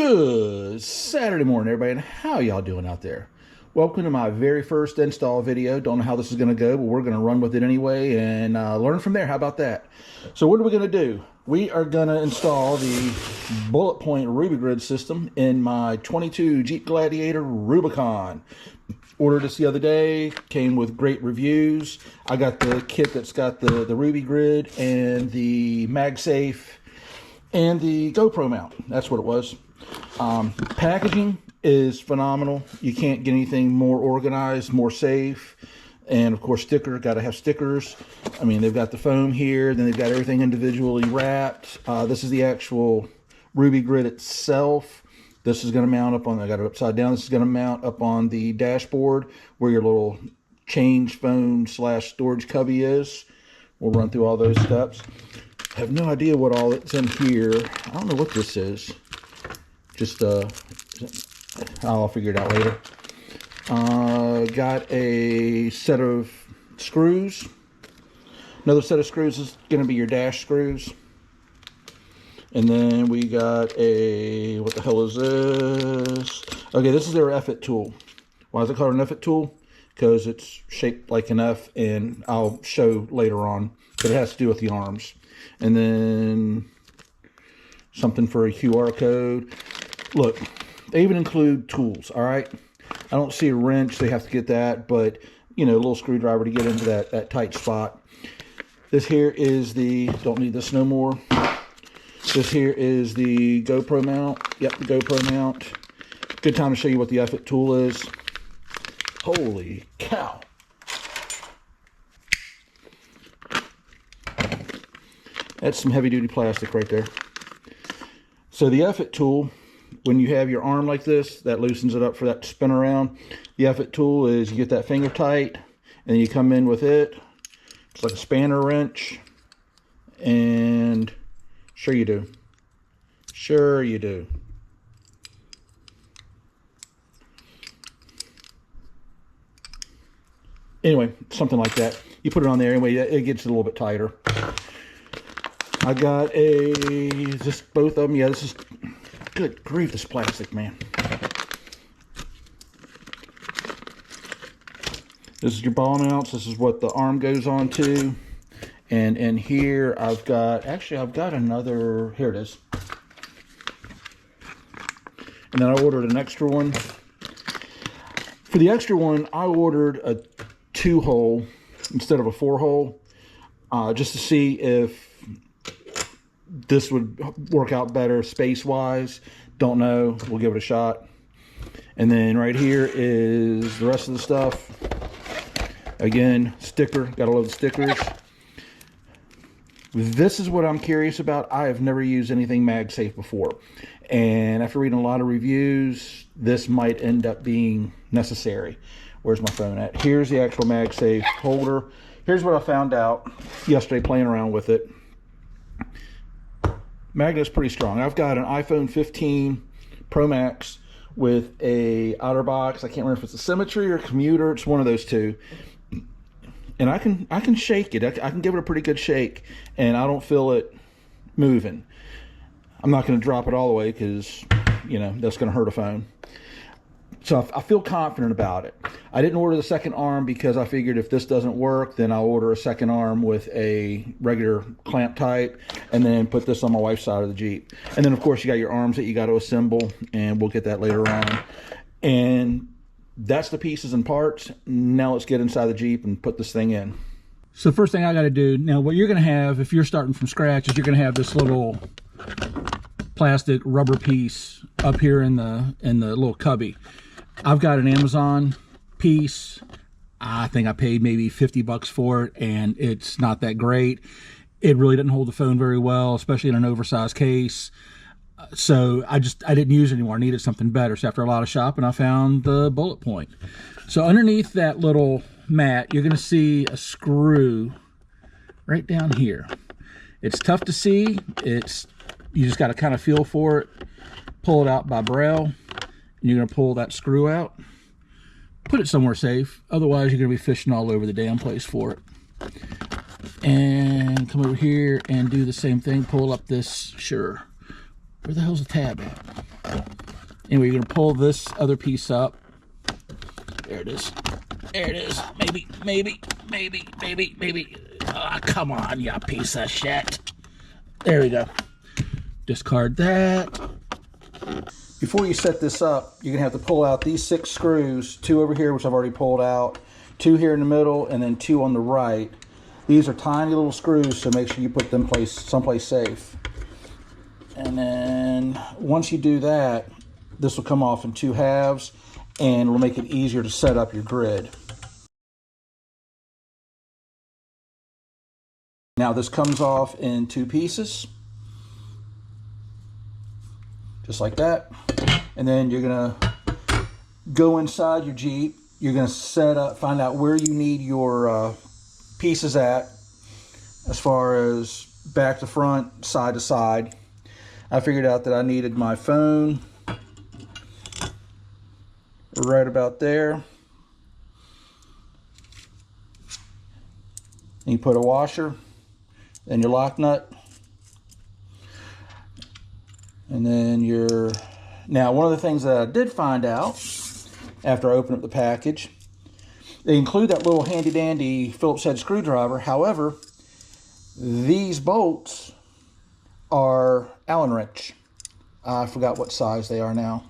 Good Saturday morning, everybody, and how y'all doing out there? Welcome to my very first install video. Don't know how this is going to go, but we're going to run with it anyway and learn from there. How about that? So what are we going to do? We are going to install the Bulletpoint RubiGrid system in my 22 Jeep Gladiator Rubicon. Ordered this the other day, came with great reviews. I got the kit that's got the RubiGrid and the MagSafe and the GoPro mount. That's what it was. Packaging is phenomenal. You can't get anything more organized, more safe. And of course, got to have stickers. I mean, they've got the foam here, then they've got everything individually wrapped. This is the actual RubiGrid itself. This is going to mount up on, I got it upside down. This is going to mount up on the dashboard where your little change phone / storage cubby is. We'll run through all those steps. I have no idea what all it's in here. I don't know what this is. Just, I'll figure it out later. Got a set of screws. Another set of screws is going to be your dash screws. And then we got a, what the hell is this? Okay, this is their F-it tool. Why is it called an F-it tool? Because it's shaped like an F, and I'll show later on. But it has to do with the arms. And then something for a QR code. Look, they even include tools, all right? I don't see a wrench. They have to get that, but, you know, a little screwdriver to get into that tight spot. This here is the, don't need this no more. This here is the GoPro mount. Yep, the GoPro mount. Good time to show you what the F-it tool is. Holy cow. That's some heavy-duty plastic right there. So the F-it tool, when you have your arm like this, that loosens it up for that to spin around. The F-it tool is you get that finger tight, and then you come in with it. It's like a spanner wrench. And sure you do. Sure you do. Anyway, something like that. You put it on there anyway, it gets a little bit tighter. I got just both of them. Yeah, this is, good grief, this plastic, man. This is your ball mounts. This is what the arm goes on to. And here I've got, actually I've got another, here it is. And then I ordered an extra one. For the extra one, I ordered a 2-hole instead of a 4-hole, just to see if this would work out better space-wise. Don't know. We'll give it a shot. And then right here is the rest of the stuff. Again, sticker. Gotta love the stickers. This is what I'm curious about. I have never used anything MagSafe before. And after reading a lot of reviews, this might end up being necessary. Where's my phone at? Here's the actual MagSafe holder. Here's what I found out yesterday playing around with it. Magnet's pretty strong. I've got an iPhone 15 Pro Max with a OtterBox. I can't remember if it's a Symmetry or Commuter. It's one of those two. And I can shake it. I can give it a pretty good shake, and I don't feel it moving. I'm not going to drop it all the way because, you know, that's going to hurt a phone. So I feel confident about it. I didn't order the second arm because I figured if this doesn't work, then I'll order a second arm with a regular clamp type and then put this on my wife's side of the Jeep. And then, of course, you got your arms that you got to assemble, and we'll get that later on. And that's the pieces and parts. Now let's get inside the Jeep and put this thing in. So first thing I got to do, now what you're going to have, if you're starting from scratch, is you're going to have this little plastic rubber piece up here in the little cubby. I've got an Amazon piece. I think I paid maybe 50 bucks for it, and it's not that great. It really didn't hold the phone very well, especially in an oversized case. So I didn't use it anymore. I needed something better. So after a lot of shopping, I found the Bulletpoint. So underneath that little mat, you're going to see a screw right down here. It's tough to see. You just got to kind of feel for it. Pull it out by braille. You're going to pull that screw out, put it somewhere safe. Otherwise, you're going to be fishing all over the damn place for it. And come over here and do the same thing. Pull up this, sure. Where the hell's the tab at? Anyway, you're gonna pull this other piece up. There it is. There it is. Maybe. Oh, come on, you piece of shit. There we go. Discard that. Before you set this up, you're gonna have to pull out these 6 screws, 2 over here, which I've already pulled out, 2 here in the middle, and then 2 on the right. These are tiny little screws, so make sure you put them someplace safe. And then once you do that, this will come off in 2 halves, and it'll make it easier to set up your grid. Now this comes off in 2 pieces, just like that. And then you're gonna go inside your Jeep. You're gonna find out where you need your pieces at, as far as back to front, side to side. I figured out that I needed my phone right about there. And you put a washer, then your lock nut, and then now one of the things that I did find out after I opened up the package, they include that little handy dandy Phillips head screwdriver. However, these bolts are Allen wrench. I forgot what size they are now.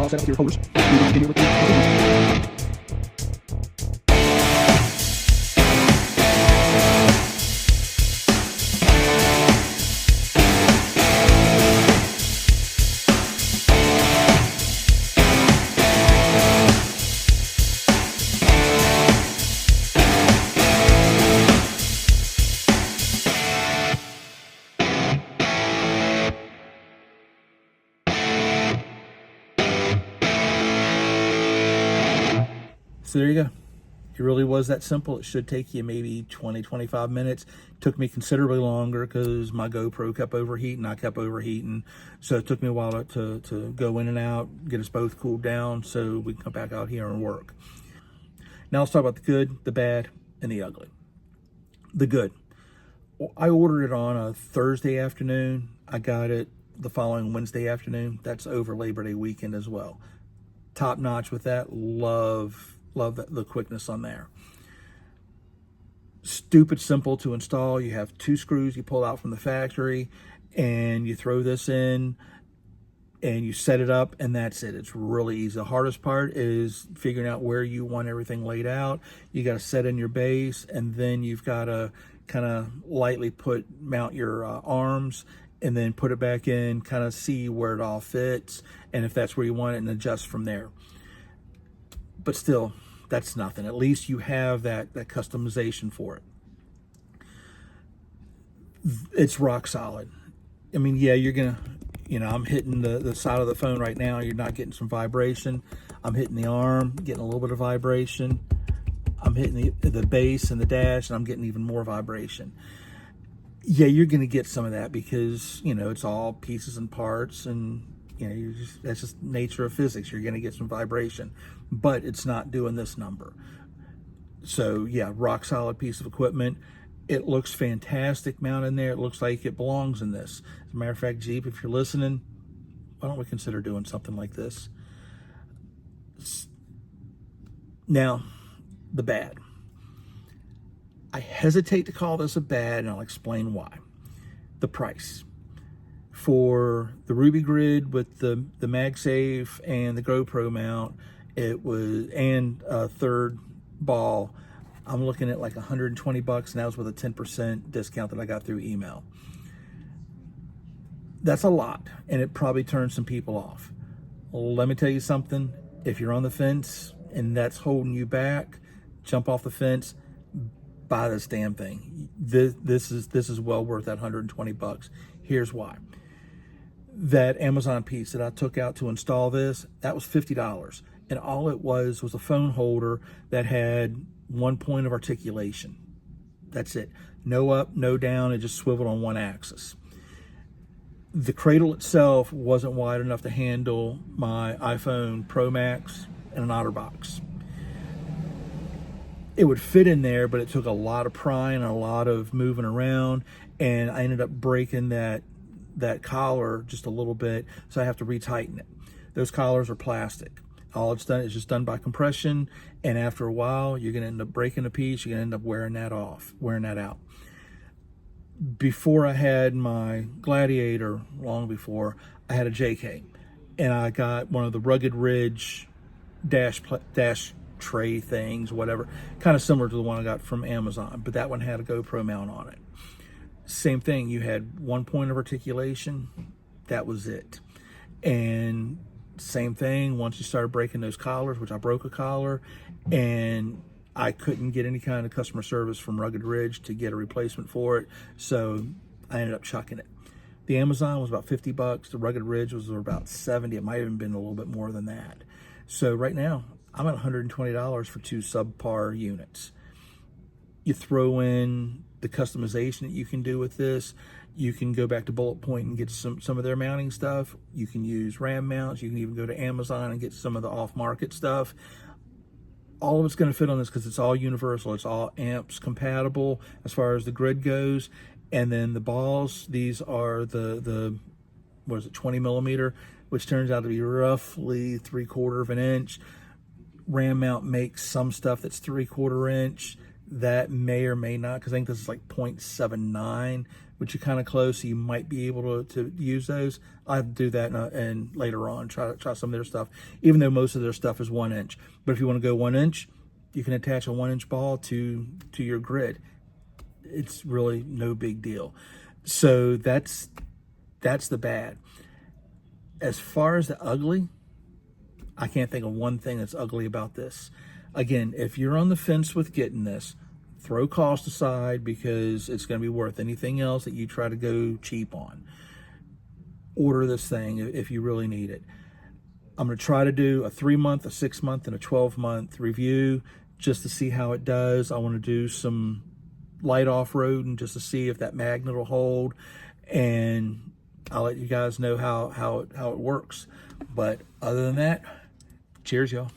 Set up your hose. Continue with the So there you go. It really was that simple. It should take you maybe 20-25 minutes. It took me considerably longer because my GoPro kept overheating. I kept overheating. So it took me a while to go in and out, get us both cooled down so we can come back out here and work. Now let's talk about the good, the bad, and the ugly. The good. I ordered it on a Thursday afternoon. I got it the following Wednesday afternoon. That's over Labor Day weekend as well. Top notch with that. Love the quickness on there. Stupid simple to install. You have 2 screws you pull out from the factory, and you throw this in, and you set it up, and that's it. It's really easy. The hardest part is figuring out where you want everything laid out. You got to set in your base, and then you've got to kind of lightly mount your arms, and then put it back in, kind of see where it all fits, and if that's where you want it, and adjust from there. But still, that's nothing. At least you have that customization for it. It's rock solid. I mean, yeah, you're gonna, I'm hitting the side of the phone right now. You're not getting some vibration. I'm hitting the arm, getting a little bit of vibration. I'm hitting the base and the dash, and I'm getting even more vibration. Yeah, you're gonna get some of that because it's all pieces and parts, and that's just nature of physics. You're gonna get some vibration, but it's not doing this number. So yeah, rock solid piece of equipment. It looks fantastic mounted in there. It looks like it belongs in this. As a matter of fact, Jeep, if you're listening, why don't we consider doing something like this? Now, the bad. I hesitate to call this a bad, and I'll explain why. The price. For the RubiGrid with the MagSafe and the GoPro mount, it was, and a third ball, I'm looking at like $120, and that was with a 10% discount that I got through email. That's a lot, and it probably turns some people off. Let me tell you something. If you're on the fence and that's holding you back, jump off the fence, buy this damn thing. This is well worth that $120. Here's why. That Amazon piece that I took out to install this, that was $50. And all it was a phone holder that had 1 point of articulation. That's it. No up, no down. It just swiveled on one axis. The cradle itself wasn't wide enough to handle my iPhone Pro Max and an OtterBox. It would fit in there, but it took a lot of prying and a lot of moving around, and I ended up breaking that collar just a little bit, so I have to retighten it. Those collars are plastic. All it's done is just done by compression, and after a while, you're going to end up breaking a piece. You're going to end up wearing that out. Before I had my Gladiator, long before, I had a JK, and I got one of the Rugged Ridge dash tray things, whatever, kind of similar to the one I got from Amazon, but that one had a GoPro mount on it. Same thing, you had 1 point of articulation, that was it. And same thing, once you started breaking those collars, which I broke a collar, and I couldn't get any kind of customer service from Rugged Ridge to get a replacement for it, so I ended up chucking it. The Amazon was about $50, the Rugged Ridge was about $70, it might have even been a little bit more than that. So right now, I'm at $120 for 2 subpar units. You throw in the customization that you can do with this. You can go back to Bulletpoint and get some of their mounting stuff. You can use RAM mounts. You can even go to Amazon and get some of the off-market stuff. All of it's going to fit on this because it's all universal. It's all amps compatible as far as the grid goes. And then the balls, these are the 20 millimeter, which turns out to be roughly 3/4 of an inch. RAM mount makes some stuff that's 3/4 inch. That may or may not, because I think this is like 0.79, which are kind of close, so you might be able to use those. I have to do that and later on try some of their stuff, even though most of their stuff is 1 inch. But if you want to go 1 inch, you can attach a 1 inch ball to your grid. It's really no big deal. So that's the bad. As far as the ugly, I can't think of one thing that's ugly about this. Again, if you're on the fence with getting this, throw cost aside because it's going to be worth anything else that you try to go cheap on. Order this thing if you really need it. I'm going to try to do a 3-month, a 6-month, and a 12-month review just to see how it does. I want to do some light off-road and just to see if that magnet will hold, and I'll let you guys know how it works. But other than that, cheers, y'all.